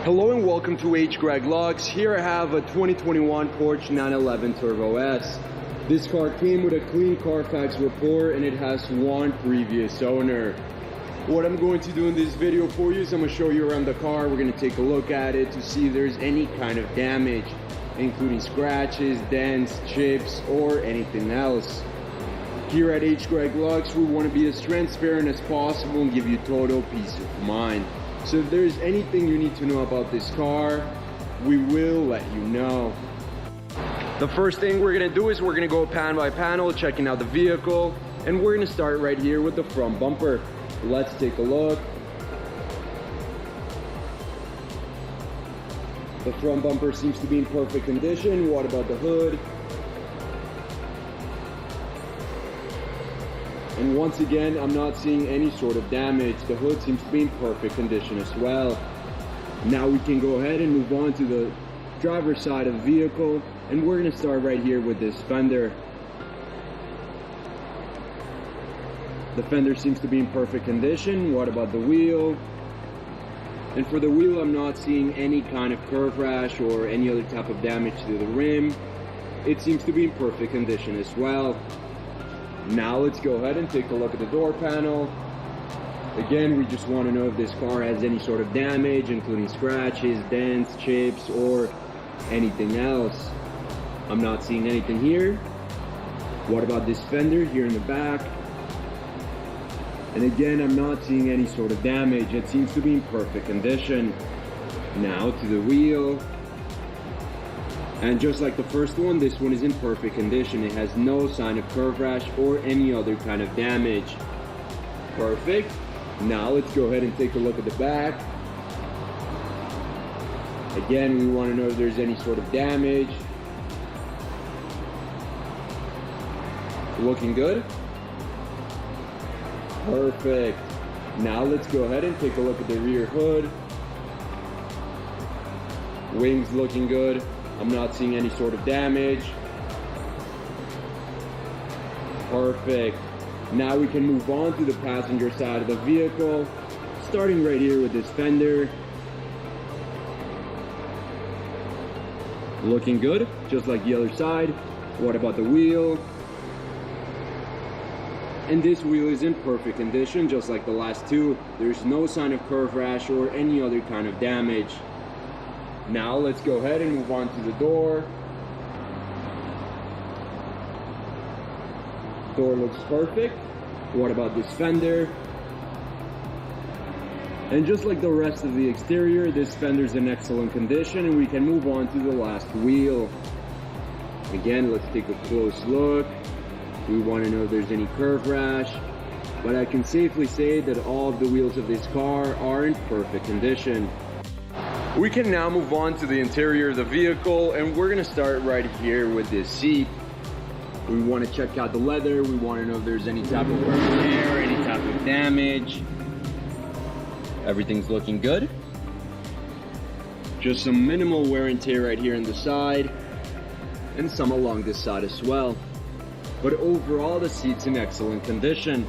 Hello and welcome to H. Greg Lux. Here I have a 2021 Porsche 911 Turbo S. This car came with a clean Carfax report and it has one previous owner. What I'm going to do in this video for you is I'm going to show you around the car. We're going to take a look at it to see if there's any kind of damage, including scratches, dents, chips, or anything else. Here at H. Greg Lux, we want to be as transparent as possible and give you total peace of mind. So if there's anything you need to know about this car, we will let you know. The first thing we're gonna do is we're gonna go panel by panel, checking out the vehicle, and we're gonna start right here with the front bumper. Let's take a look. The front bumper seems to be in perfect condition. What about the hood? And once again, I'm not seeing any sort of damage. The hood seems to be in perfect condition as well. Now we can go ahead and move on to the driver's side of the vehicle, and we're gonna start right here with this fender. The fender seems to be in perfect condition. What about the wheel? And for the wheel, I'm not seeing any kind of curve rash or any other type of damage to the rim. It seems to be in perfect condition as well. Now let's go ahead and take a look at the door panel. Again, we just want to know if this car has any sort of damage, including scratches, dents, chips, or anything else. I'm not seeing anything here. What about this fender here in the back? And again, I'm not seeing any sort of damage. It seems to be in perfect condition. Now to the wheel. And just like the first one, this one is in perfect condition. It has no sign of curve rash or any other kind of damage. Perfect. Now let's go ahead and take a look at the back. Again, we want to know if there's any sort of damage. Looking good. Perfect. Now let's go ahead and take a look at the rear hood. Wings looking good. I'm not seeing any sort of damage. Perfect. Now we can move on to the passenger side of the vehicle, starting right here with this fender. Looking good, just like the other side. What about the wheel? And this wheel is in perfect condition, just like the last two. There's no sign of curve rash or any other kind of damage. Now let's go ahead and move on to the door. Door looks perfect. What about this fender? And just like the rest of the exterior, this fender's in excellent condition, and we can move on to the last wheel. Again, let's take a close look. We want to know if there's any curve rash, but I can safely say that all of the wheels of this car are in perfect condition. We can now move on to the interior of the vehicle, and we're gonna start right here with this seat. We want to check out the leather. We want to know if there's any type of wear and tear, any type of damage. Everything's looking good. Just some minimal wear and tear right here on the side, and some along this side as well. But overall, the seat's in excellent condition.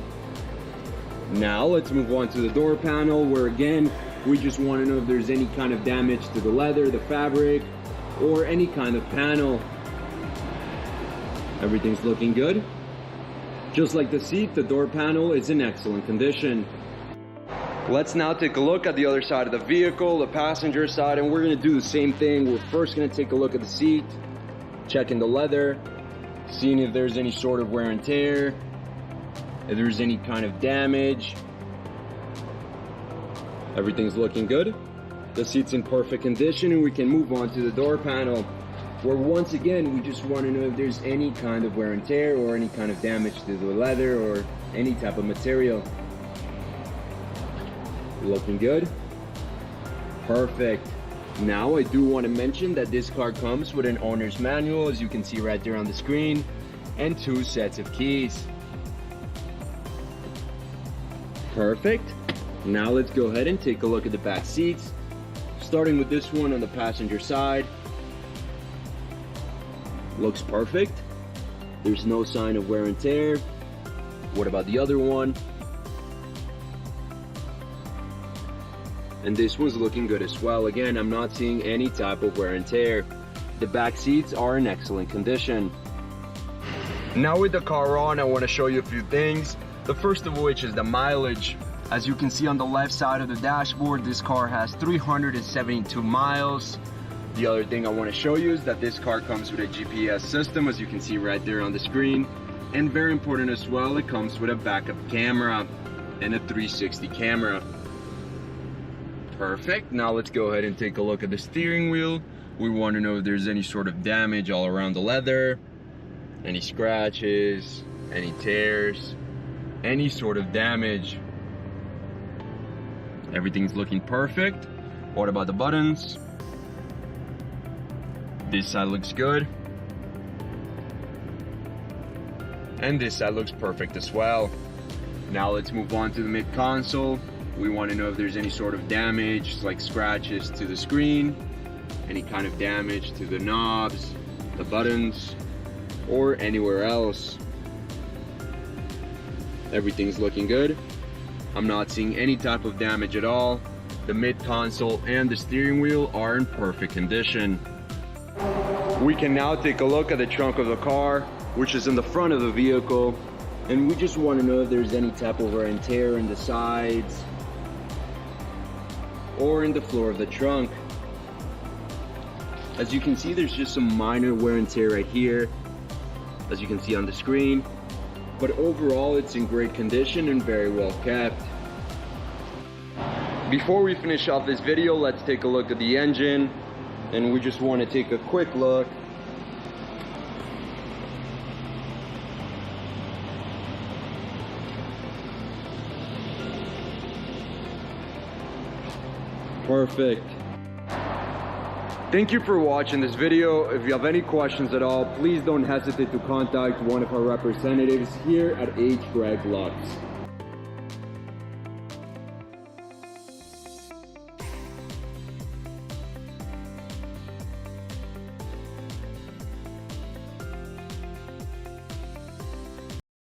Now let's move on to the door panel, where again, we just want to know if there's any kind of damage to the leather, the fabric, or any kind of panel. Everything's looking good. Just like the seat, the door panel is in excellent condition. Let's now take a look at the other side of the vehicle, the passenger side, and we're going to do the same thing. We're first going to take a look at the seat, checking the leather, seeing if there's any sort of wear and tear, if there's any kind of damage. Everything's looking good. The seat's in perfect condition, and we can move on to the door panel, where once again, we just want to know if there's any kind of wear and tear or any kind of damage to the leather or any type of material. Looking good. Perfect. Now I do want to mention that this car comes with an owner's manual, as you can see right there on the screen, and 2 sets of keys. Perfect. Now let's go ahead and take a look at the back seats, starting with this one on the passenger side. Looks perfect. There's no sign of wear and tear. What about the other one? and this one's looking good as well. Again, I'm not seeing any type of wear and tear. The back seats are in excellent condition. Now with the car on, I want to show you a few things. The first of which is the mileage. As you can see on the left side of the dashboard, this car has 372 miles. The other thing I want to show you is that this car comes with a GPS system, as you can see right there on the screen. And very important as well, it comes with a backup camera and a 360 camera. Perfect. Now let's go ahead and take a look at the steering wheel. We want to know if there's any sort of damage all around the leather, any scratches, any tears, any sort of damage. Everything's looking perfect. What about the buttons? This side looks good. And this side looks perfect as well. Now let's move on to the mid console. We want to know if there's any sort of damage, like scratches to the screen, any kind of damage to the knobs, the buttons, or anywhere else. Everything's looking good. I'm not seeing any type of damage at all. The mid console and the steering wheel are in perfect condition. We can now take a look at the trunk of the car, which is in the front of the vehicle, and we just want to know if there's any type of wear and tear in the sides or in the floor of the trunk. As you can see, there's just some minor wear and tear right here, as you can see on the screen, but overall it's in great condition and very well kept. Before we finish off this video, let's take a look at the engine, and we just want to take a quick look. Perfect. Thank you for watching this video. If you have any questions at all, please don't hesitate to contact one of our representatives here at H. Greg Lux.